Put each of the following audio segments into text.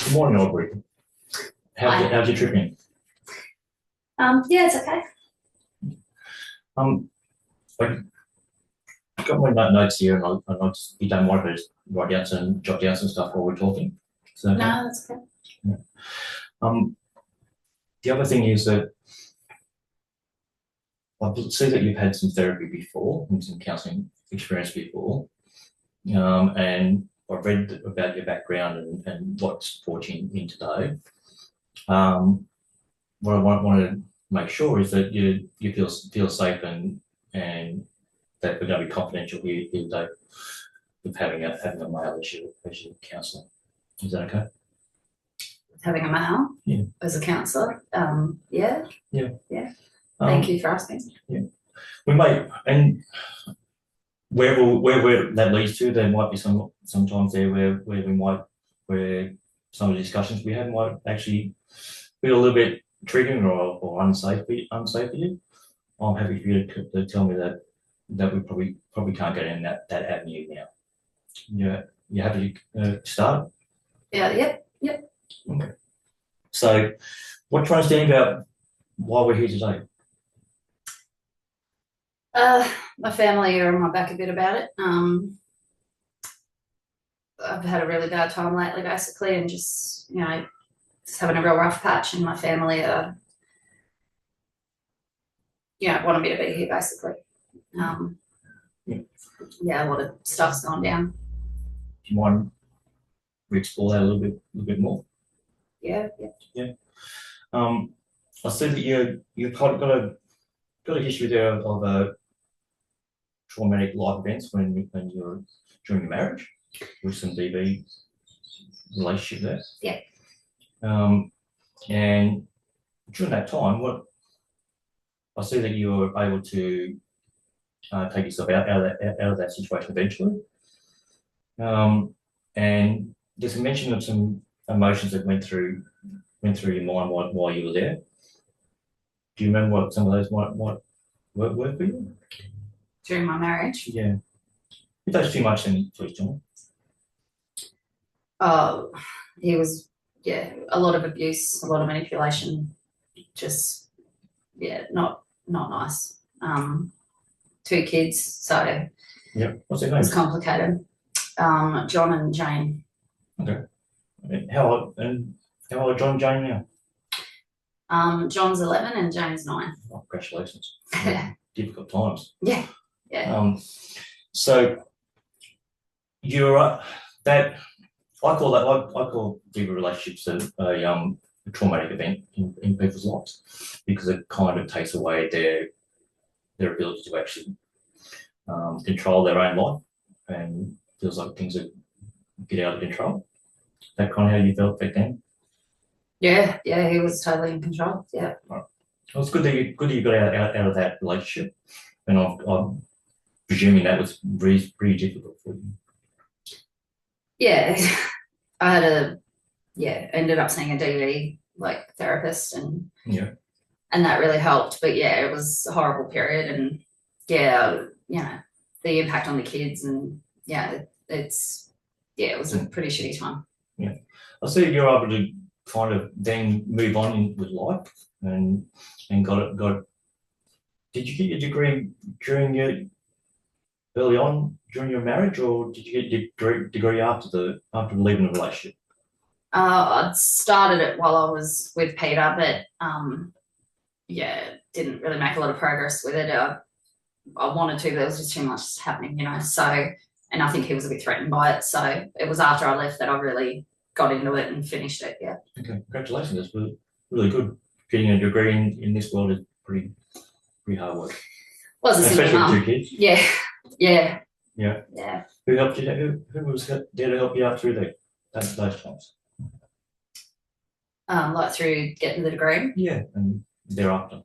Good morning, Aubrey. How's your trip been? Yeah, it's okay. I've got my notes here, and I'll just, you don't mind if I just jot down some stuff while we're talking. So, No, that's okay. yeah. The other thing is that I see that you've had some therapy before and some counselling experience before, and I've read about your background and what's brought you in today. What I want to make sure is that you feel safe and that we're going to be confidential here today with having a male as your counsellor. Is that okay? Having a male Yeah. as a counsellor. Yeah. Yeah. Yeah. Thank you for asking. Yeah. We may, and where that leads to, there might be sometimes there where some of the discussions we have might actually be a little bit triggering or unsafe for you. I'm happy for you to tell me that we probably can't get in that avenue now. Yeah, you happy to start? Yeah. Yep. Okay. So, what do you understand about why we're here today? My family are on my back a bit about it. I've had a really bad time lately, basically, and just having a real rough patch, and my family wanted me to be here, basically. Yeah, a lot of stuff's gone down. Do you mind we explore that a little bit more? Yeah. I see that you've got a history there of traumatic life events when you're during your marriage with some DV relationship there. Yeah. And during that time, I see that you were able to take yourself out of that situation eventually. And there's a mention of some emotions that went through your mind while you were there. Do you remember what some of those might were for you? During my marriage? Yeah. If that's too much, then please tell me. Oh, he was, a lot of abuse, a lot of manipulation, just, not nice. 2 kids, so Yeah. What's their it name? was complicated. John and Jane. Okay. How old are John and Jane now? John's 11 and Jane's 9. Oh, congratulations. Yeah. Difficult times. Yeah. So you're that I call deeper relationships a traumatic event in people's lives because it kind of takes away their ability to actually control their own life and feels like things are get out of control. That kind of how you felt back then? Yeah, he was totally in control. Yeah. Right. Well, it's good that you got out of that relationship, and I'm presuming that was pretty difficult for you. Yeah, I had ended up seeing a DV therapist and that really helped. But yeah, it was a horrible period, and the impact on the kids, and it was a pretty shitty time. Yeah, I see you're able to kind of then move on with life and got it. Did you get your degree early on during your marriage, or did you get your degree after leaving the relationship? I started it while I was with Peter, but didn't really make a lot of progress with it. I wanted to, but there was just too much happening, So, and I think he was a bit threatened by it. So it was after I left that I really got into it and finished it. Yeah. Okay, congratulations. That's really good. Getting a degree in this world is pretty hard work. Well, especially with 2 kids. Yeah. Who helped you? Who was there to help you out through those times? Through getting the degree. Yeah, and thereafter.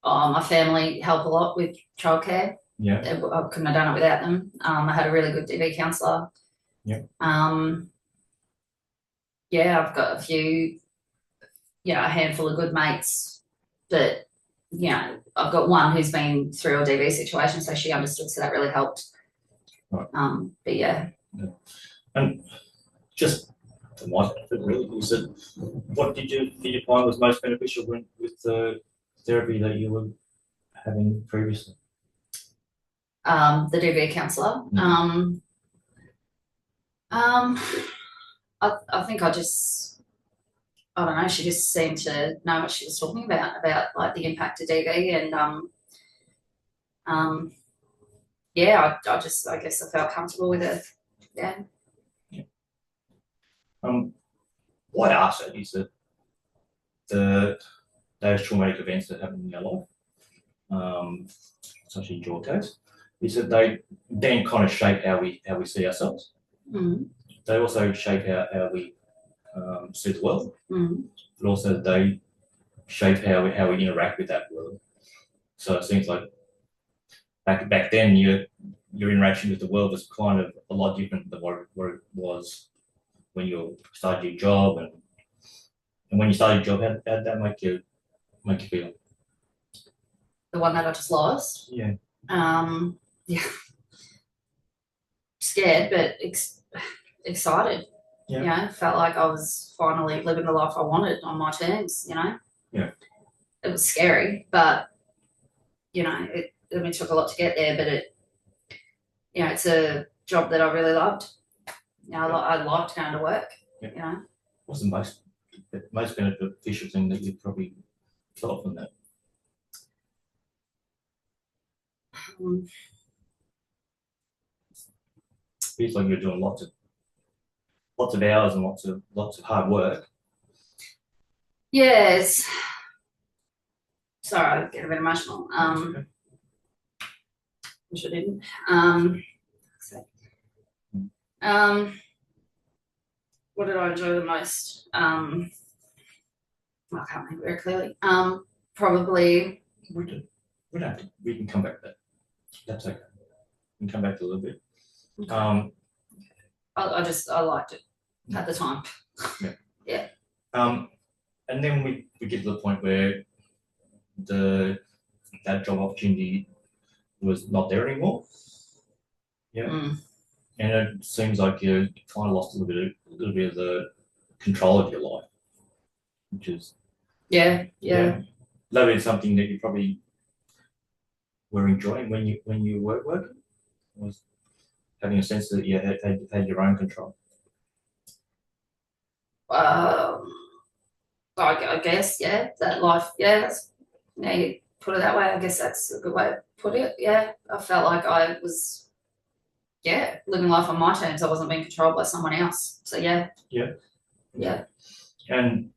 My family helped a lot with childcare. Yeah. I couldn't have done it without them. I had a really good DV counsellor. Yeah. I've got a handful of good mates, but I've got one who's been through a DV situation, so she understood, so that really helped. Right. But yeah. And just for my benefit, really. What did you find was most beneficial with the therapy that you were having previously? The DV counsellor. I think I don't know, she just seemed to know what she was talking about like the impact of DV and yeah, I guess I felt comfortable with it. Yeah. What I asked that is that those traumatic events that happen in your life, such as your case, is that they then kind of shape how we see ourselves. Mm-hmm. They also shape how we see the world, but also they shape how we interact with that world. So it seems like back then your interaction with the world was kind of a lot different than what it was when you started your job and when you started your job. How did that make you feel? The one that I just lost. Yeah. Yeah. Scared, but excited. Yeah. You know, felt like I was finally living the life I wanted on my terms. You know. Yeah. It was scary, but you know, it took a lot to get there. But it's a job that I really loved. You know, I liked going to work. Yeah. You know. What's the most beneficial thing that you probably felt from that? Feels like you're doing lots of hours and lots of hard work. Yes. Sorry, I get a bit emotional. Okay. Which I didn't. What did I enjoy the most? I can't think very clearly. Probably. We can come back to that. That's okay. We can come back to a little bit. Okay. I liked it at the time. Yeah. Yeah. And then we get to the point where that job opportunity was not there anymore. Yeah. And it seems like you kind of lost a little bit of the control of your life, which is yeah. That is something that you probably were enjoying when you were working, was having a sense that you had your own control. I guess, yeah, that life, yeah, you put it that way. I guess that's a good way to put it. Yeah, I felt like I was, living life on my terms. I wasn't being controlled by someone else. So yeah. And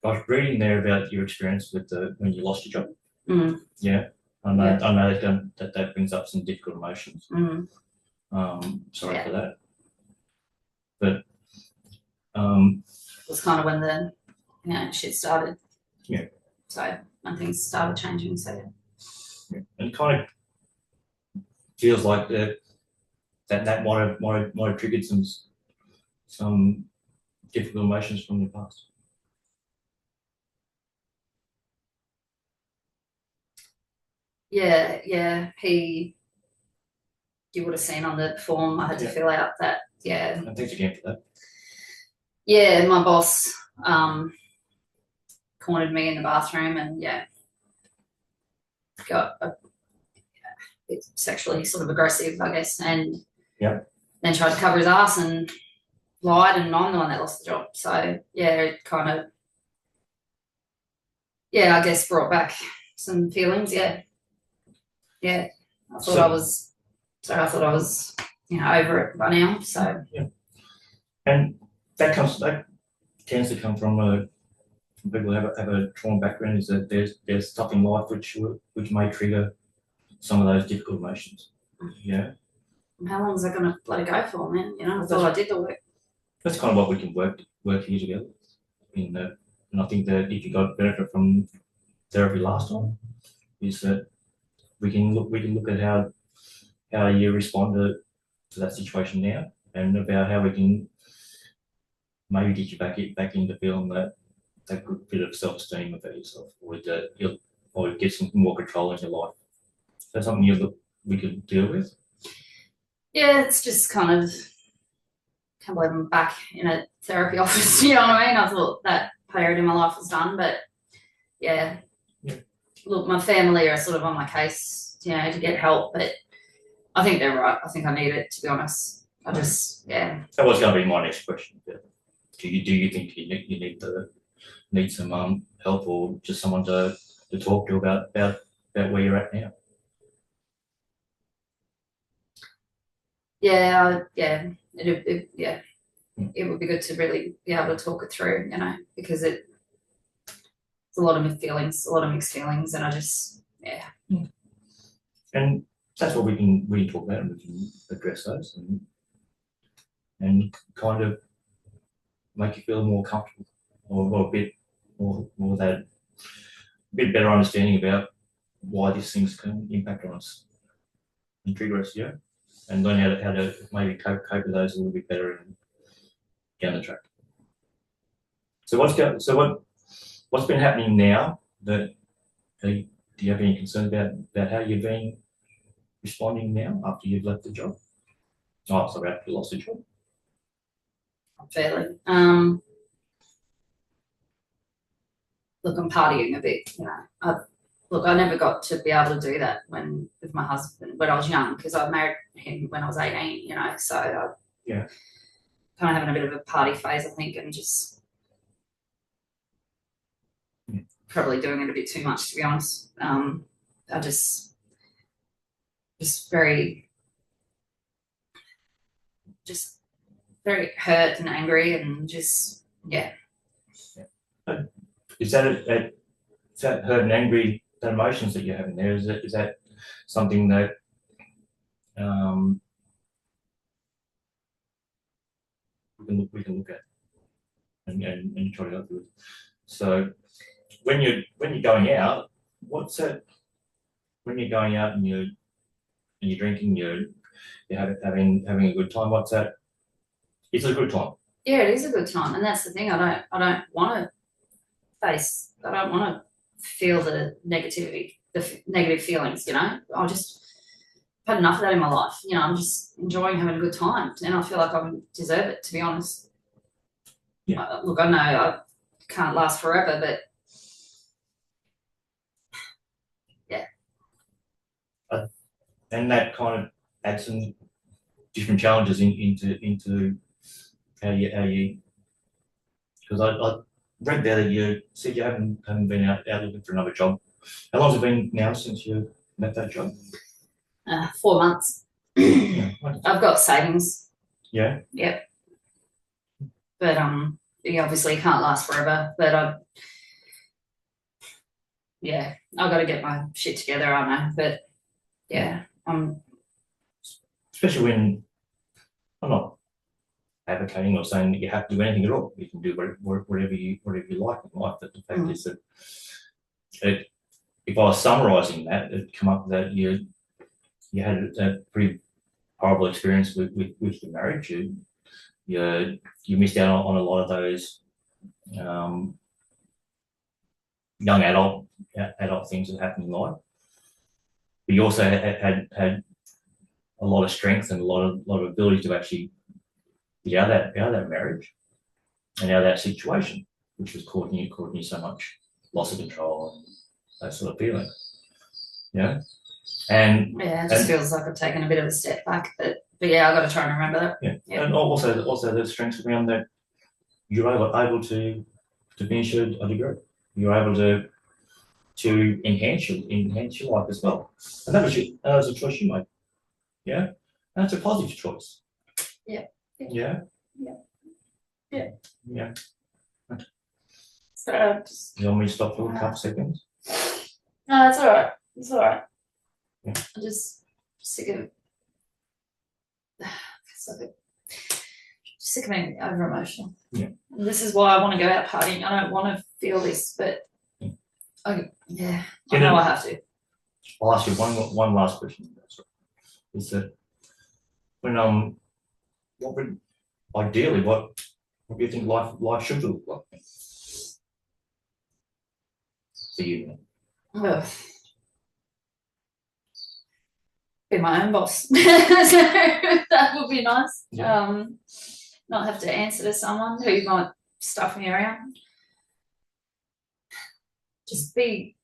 I was reading there about your experience with when you lost your job. Yeah, I know that brings up some difficult emotions. Sorry for that, but it was kind of when the shit started. Yeah. So when things started changing, so yeah. And it kind of feels like that might have triggered some difficult emotions from the past. Yeah. You would have seen on the form I had to fill out that. Yeah. And thanks again for that. Yeah, my boss cornered me in the bathroom and got it's sexually sort of aggressive, I guess, and then tried to cover his ass and lied, and I'm the one that lost the job. So it kind of I guess brought back some feelings. I thought I was over it by now. So and that tends to come from people who have a trauma background, is that there's stuff in life which may trigger some of those difficult emotions. Yeah. How long is that going to let it go for, man? I thought I did the work. That's kind of what we can work here together. And I think that if you got benefit from therapy last time, is that we can look at how you respond to that situation now, and about how we can maybe get you back into feeling that good bit of self-esteem about yourself, or get some more control in your life. Is that something we could deal with? Yeah, it's just kind of can't believe I'm back in a therapy office. You know what I mean? I thought that period in my life was done, but yeah. Look, my family are sort of on my case, you know, to get help, but I think they're right. I think I need it, to be honest. I just, yeah. That was going to be my next question. Do you think you need some help, or just someone to talk to about where you're at now? Yeah, it would be good to really be able to talk it through, you know, because it's a lot of mixed feelings, and I just, yeah. And that's what we can talk about, and we can address those and kind of make you feel more comfortable, or a bit more that a bit better understanding about why these things can impact on us and trigger us, yeah, and learn how to maybe cope with those a little bit better down the track. So what's been happening now? Do you have any concern about how you've been responding now after you've left the job? Oh, sorry, after you lost the job. Fairly. Look, I'm partying a bit, you know. I never got to be able to do that with my husband when I was young, because I married him when I was 18, you know. So kind of having a bit of a party phase, I think, and just probably doing it a bit too much, to be honest. I just very hurt and angry, and just, yeah. Is that hurt and angry, the emotions that you're having there? Is that something that we can look at and try to help you with? So when you're going out, what's that? When you're going out and you're drinking, you're having a good time. What's that? It's a good time. Yeah, it is a good time, and that's the thing. I don't want to face. I don't want to feel the negativity, the negative feelings. You know, I've had enough of that in my life. You know, I'm just enjoying having a good time, and I feel like I deserve it, to be honest. Yeah. Look, I know I can't last forever, but yeah. And that kind of adds some different challenges into how you, because I read there that you said you haven't been out looking for another job. How long has it been now since you left that job? 4 months. Yeah. I've got savings. Yeah. Yep. But you obviously can't last forever. But I've got to get my shit together, I know. But yeah, especially when I'm not advocating or saying that you have to do anything at all. You can do whatever you like in life. But the fact is that if I was summarising that, it'd come up that you had a pretty horrible experience with your marriage. You missed out on a lot of those young adult things that happen in life. But you also had a lot of strength and a lot of ability to actually get out of that marriage and out of that situation, which was causing you so much loss of control and that sort of feeling. Yeah. And it just feels like I've taken a bit of a step back, but yeah, I've got to try and remember that. Yeah. And also the strengths around that you're able to finish a degree. You're able to enhance your life as well. And that was a choice you made. Yeah. And it's a positive choice. Yeah. Yeah. Yeah. Yeah. Yeah. So you want me to stop for a couple seconds? No, it's all right. It's all right. Yeah. I'm just sick of being over emotional. Yeah. And this is why I want to go out partying. I don't want to feel this, but I know I have to. I'll ask you one last question. Is that when what do you think life should look like for you? Be my own boss. So that would be nice. Yeah. not have to answer to someone who might stuff me around. Just be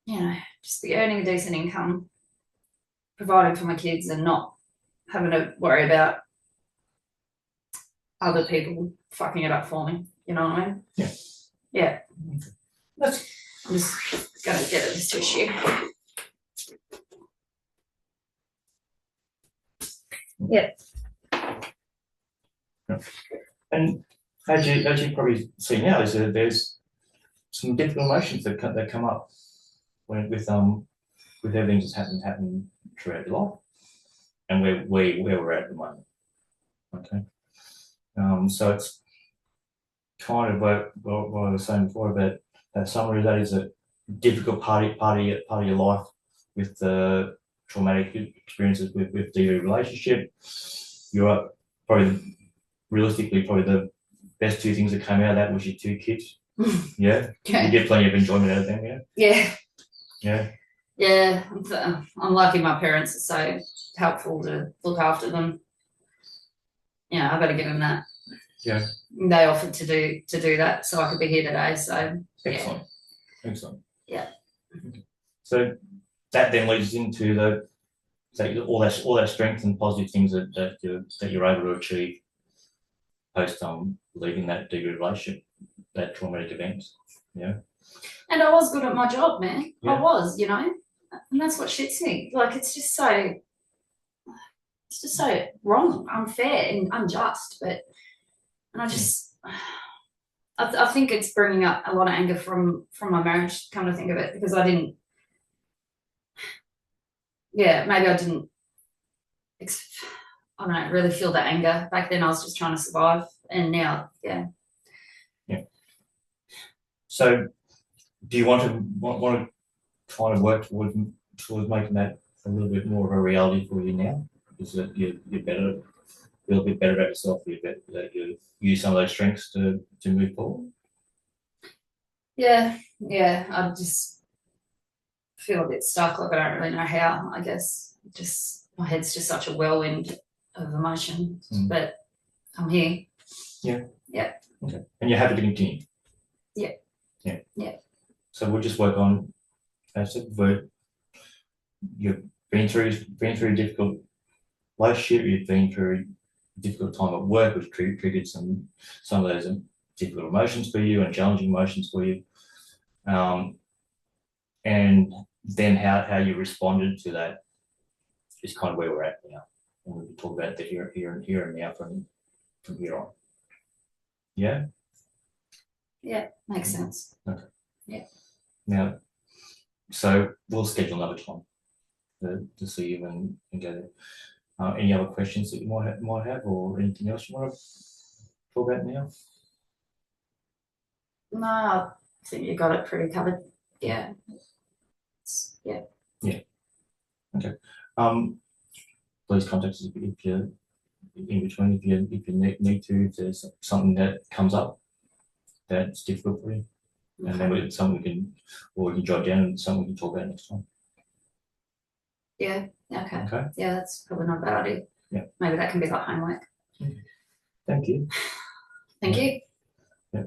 earning a decent income, providing for my kids, and not having to worry about other people fucking it up for me. You know what I mean? Yeah. Yeah. That's I'm just gonna get this tissue. Yeah. And as you probably see now, is that there's some difficult emotions that come up with everything that's happening throughout your life, and where we're at the moment. Okay. So it's kind of what I was saying before about that summary. That is a difficult part of your life with the traumatic experiences with the relationship. You're probably realistically the best two things that came out of that was your two kids. Yeah. Okay. You get plenty of enjoyment out of them. Yeah. Yeah. Yeah. Yeah. I'm lucky my parents are so helpful to look after them. Yeah, I better give them that. Yeah. They offered to do that, so I could be here today. So excellent. Yeah. Excellent. Yeah. So that then leads into all that strength and positive things that you're able to achieve post leaving that deep relationship, that traumatic event. Yeah. And I was good at my job, man. Yeah. I was, and that's what shits me. Like it's just so wrong, unfair, and unjust. And I think it's bringing up a lot of anger from my marriage. Come to think of it, because I didn't. Yeah, maybe I didn't. I don't know, really feel that anger back then. I was just trying to survive, and now, yeah. Yeah. So, do you want to kind of work towards making that a little bit more of a reality for you now? Is that you're better, feel a bit better about yourself, that you use some of those strengths to move forward? Yeah, I just feel a bit stuck, like I don't really know how, I guess. Just my head's just such a whirlwind of emotion, but I'm here. Yeah. Yeah. Okay. And you're happy to continue? Yeah. Yeah. Yeah. So we'll just work on, as I said, you've been through a difficult relationship, you've been through a difficult time at work, which triggered some of those difficult emotions for you and challenging emotions for you. And then how you responded to that is kind of where we're at now. And we can talk about the here and now from here on. Yeah? Yeah, makes sense. Okay. Yeah. Now, so we'll schedule another time to see you and go there. Any other questions that you might have, or anything else you want to talk about now? No, I think you got it pretty covered. Yeah. Yeah. Yeah. Okay. Please contact us if you're in between, if you need to, if there's something that comes up that's difficult for you. Okay. And then we can jot down and something we can talk about next time. Yeah. Okay. Okay. Yeah, that's probably not a bad idea. Yeah. Maybe that can be like homework. Thank you. Thank you. Yeah.